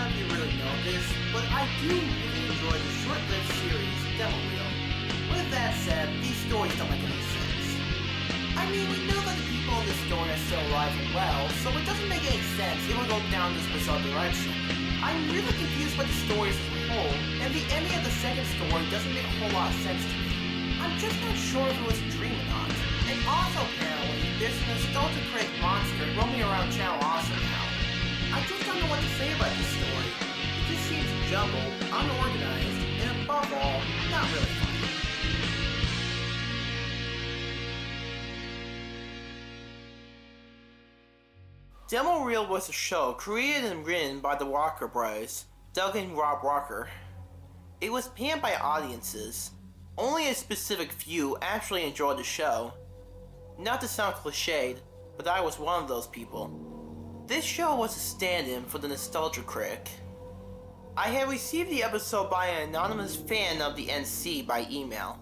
none of you really know this, but I do really enjoy the short-lived series, Demo Reel. With that said, these stories don't make any sense. I mean, we know that the people in this story are still alive and well, so it doesn't make any sense it would go down this bizarre direction. I'm really confused by the stories as a whole, and the ending of the second story doesn't make a whole lot of sense to me. I'm just not sure if it was a dream or not. And also, apparently, there's a Nostalgia Critic monster roaming around Channel Awesome now. I just don't know what to say about this story. It just seems jumbled, unorganized, and above all, not really funny. Demo Reel was a show created and written by the Walker brothers, Doug and Rob Walker. It was panned by audiences. Only a specific few actually enjoyed the show. Not to sound cliched, but I was one of those people. This show was a stand-in for the Nostalgia Critic. I had received the episode by an anonymous fan of the NC by email.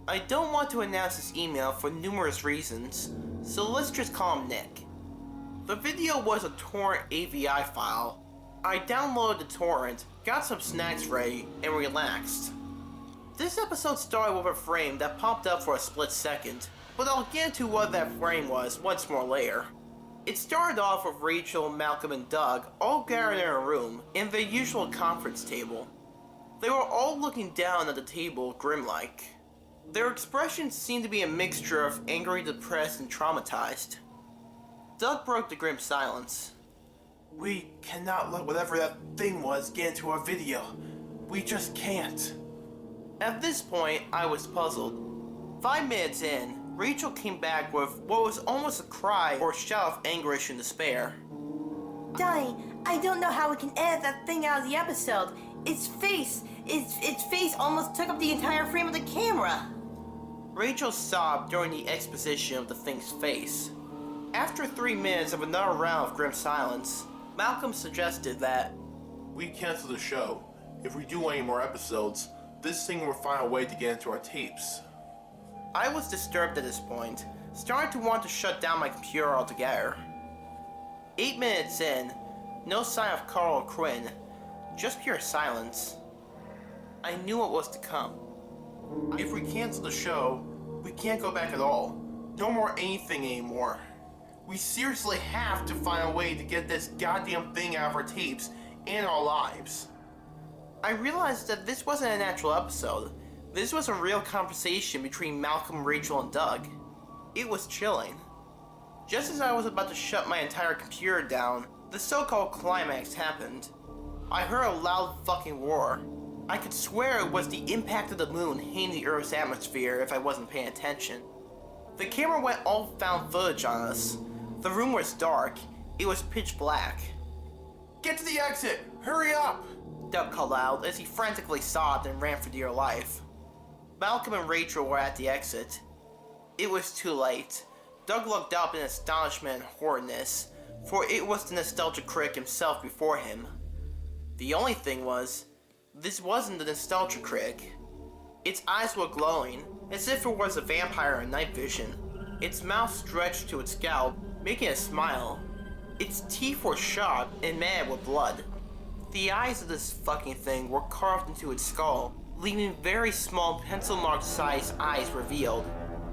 I don't want to announce this email for numerous reasons, so let's just call him Nick. The video was a torrent AVI file. I downloaded the torrent, got some snacks ready, and relaxed. This episode started with a frame that popped up for a split second, but I'll get into what that frame was once more later. It started off with Rachel, Malcolm, and Doug all gathered in a room in their usual conference table. They were all looking down at the table grim-like. Their expressions seemed to be a mixture of angry, depressed, and traumatized. Doug broke the grim silence. "We cannot let whatever that thing was get into our video. We just can't." At this point, I was puzzled. 5 minutes in, Rachel came back with what was almost a cry or shout of anguish and despair. Donnie, I don't know how we can edit that thing out of the episode. Its face almost took up the entire frame of the camera. Rachel sobbed during the exposition of the thing's face. After 3 minutes of another round of grim silence, Malcolm suggested that we cancel the show. If we do any more episodes, this thing will find a way to get into our tapes. I was disturbed at this point, starting to want to shut down my computer altogether. 8 minutes in, no sign of Carl or Quinn, just pure silence. I knew what was to come. If we cancel the show, we can't go back at all. No more anything anymore. We seriously have to find a way to get this goddamn thing out of our tapes and our lives. I realized that this wasn't a natural episode. This was a real conversation between Malcolm, Rachel, and Doug. It was chilling. Just as I was about to shut my entire computer down, the so-called climax happened. I heard a loud fucking roar. I could swear it was the impact of the moon hitting the Earth's atmosphere if I wasn't paying attention. The camera went all found footage on us. The room was dark. It was pitch black. "Get to the exit! Hurry up!" Doug called out as he frantically sobbed and ran for dear life. Malcolm and Rachel were at the exit. It was too late. Doug looked up in astonishment and horridness, for it was the Nostalgia Critic himself before him. The only thing was, this wasn't the Nostalgia Critic. Its eyes were glowing, as if it was a vampire in night vision. Its mouth stretched to its scalp, making it smile. Its teeth were sharp and mad with blood. The eyes of this fucking thing were carved into its skull, leaving very small pencil-marked sized eyes revealed.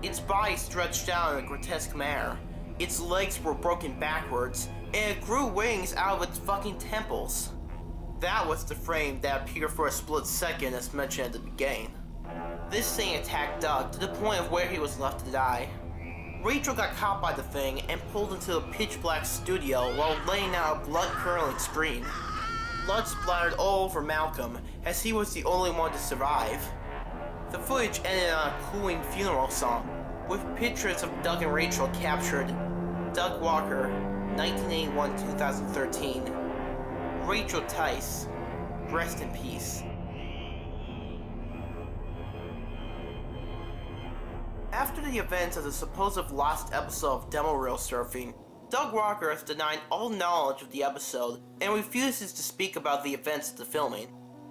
Its body stretched out in a grotesque manner. Its legs were broken backwards, and it grew wings out of its fucking temples. That was the frame that appeared for a split second as mentioned at the beginning. This thing attacked Doug to the point of where he was left to die. Rachel got caught by the thing and pulled into a pitch-black studio while laying out a blood-curdling scream. Blood splattered all over Malcolm, as he was the only one to survive. The footage ended on a cooling funeral song, with pictures of Doug and Rachel captured. Doug Walker, 1981-2013. Rachel Tice, rest in peace. After the events of the supposed lost episode of Demo Reel surfing, Doug Walker has denied all knowledge of the episode and refuses to speak about the events of the filming.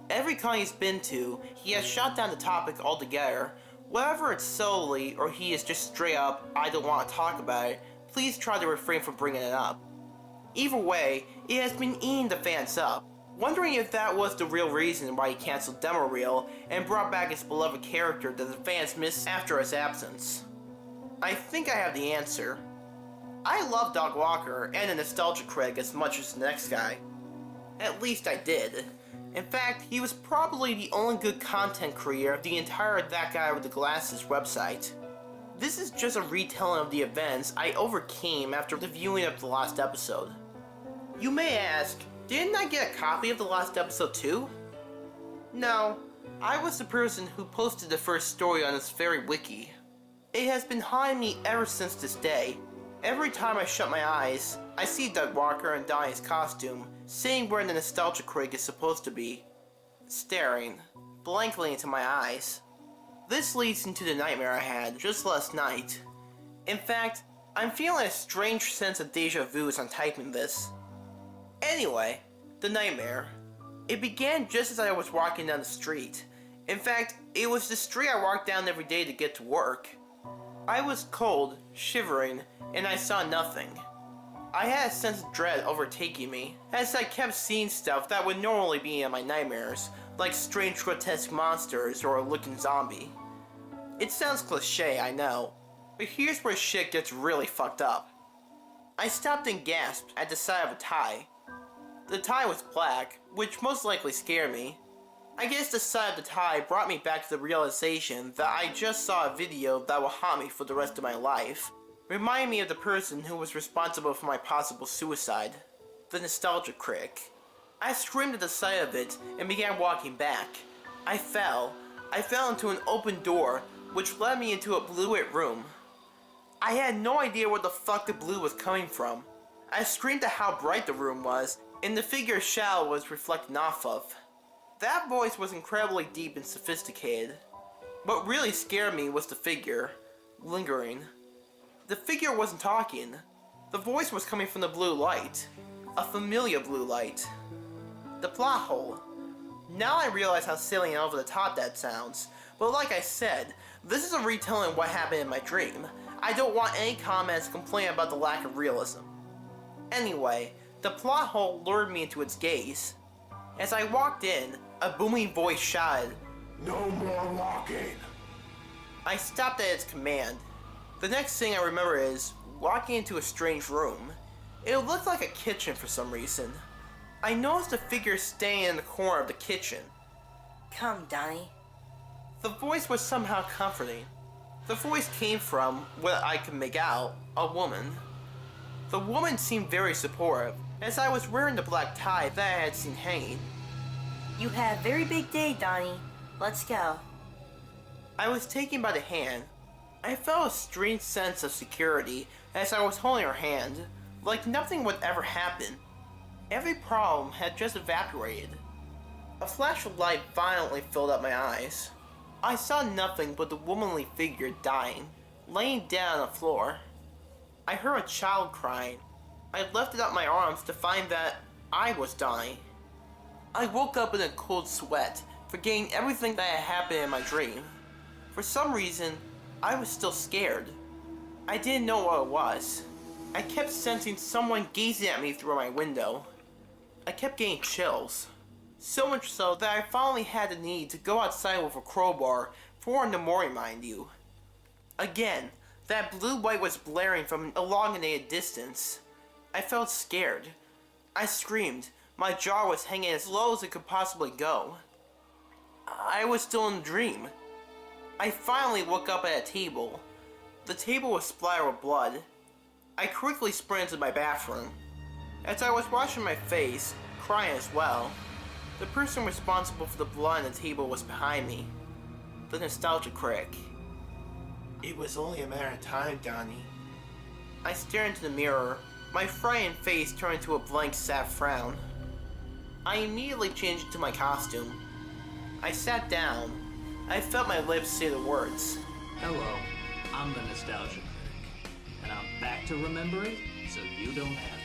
Every con he's been to, he has shot down the topic altogether. Whether it's solely or he is just straight up, "I don't want to talk about it," please try to refrain from bringing it up. Either way, it has been eating the fans up. wondering if that was the real reason why he canceled Demo Reel and brought back his beloved character that the fans missed after his absence. I think I have the answer. I love Doc Walker and the Nostalgia Critic as much as the next guy. At least I did. In fact, he was probably the only good content creator of the entire That Guy with the Glasses website. This is just a retelling of the events I overcame after the viewing of the last episode. You may ask, didn't I get a copy of the last episode too? No, I was the person who posted the first story on this very wiki. It has been haunting me ever since this day. Every time I shut my eyes, I see Doug Walker in Donnie's costume, sitting where the Nostalgia Critic is supposed to be, staring blankly into my eyes. This leads into the nightmare I had just last night. In fact, I'm feeling a strange sense of deja vu as I'm typing this. Anyway, the nightmare. It began just as I was walking down the street. In fact, it was the street I walked down every day to get to work. I was cold, shivering, and I saw nothing. I had a sense of dread overtaking me, as I kept seeing stuff that would normally be in my nightmares, like strange grotesque monsters or a looking zombie. It sounds cliche, I know, but here's where shit gets really fucked up. I stopped and gasped at the sight of a tie. The tie was black, which most likely scared me. I guess the sight of the tie brought me back to the realization that I just saw a video that will haunt me for the rest of my life. Remind me of the person who was responsible for my possible suicide, the Nostalgia Critic. I screamed at the sight of it and began walking back. I fell into an open door which led me into a blue-lit room. I had no idea where the fuck the blue was coming from. I screamed at how bright the room was and the figure's shadow was reflecting off of. That voice was incredibly deep and sophisticated. What really scared me was the figure, lingering. The figure wasn't talking. The voice was coming from the blue light. A familiar blue light. The plot hole. Now I realize how silly and over the top that sounds, but like I said, this is a retelling of what happened in my dream. I don't want any comments complaining about the lack of realism. Anyway, the plot hole lured me into its gaze. As I walked in, a booming voice shouted, No more walking! I stopped at its command. The next thing I remember is walking into a strange room. It looked like a kitchen for some reason. I noticed a figure staying in the corner of the kitchen. Come, Donnie. The voice was somehow comforting. The voice came from, what I could make out, a woman. The woman seemed very supportive, as I was wearing the black tie that I had seen hanging. You had a very big day, Donnie. Let's go. I was taken by the hand. I felt a strange sense of security as I was holding her hand, like nothing would ever happen. Every problem had just evaporated. A flash of light violently filled up my eyes. I saw nothing but the womanly figure dying, laying down on the floor. I heard a child crying. I lifted up my arms to find that I was dying. I woke up in a cold sweat, forgetting everything that had happened in my dream. For some reason, I was still scared. I didn't know what it was. I kept sensing someone gazing at me through my window. I kept getting chills. So much so that I finally had the need to go outside with a crowbar 4 in the morning, mind you. Again, that blue light was blaring from an elongated distance. I felt scared. I screamed. My jaw was hanging as low as it could possibly go. I was still in a dream. I finally woke up at a table. The table was splattered with blood. I quickly sprinted to my bathroom. As I was washing my face, crying as well, the person responsible for the blood on the table was behind me. The Nostalgia Critic. It was only a matter of time, Donnie. I stared into the mirror, my frightened face turned into a blank sad frown. I immediately changed into my costume. I sat down. I felt my lips say the words. Hello, I'm the Nostalgia Critic, and I'm back to remember it so you don't have to.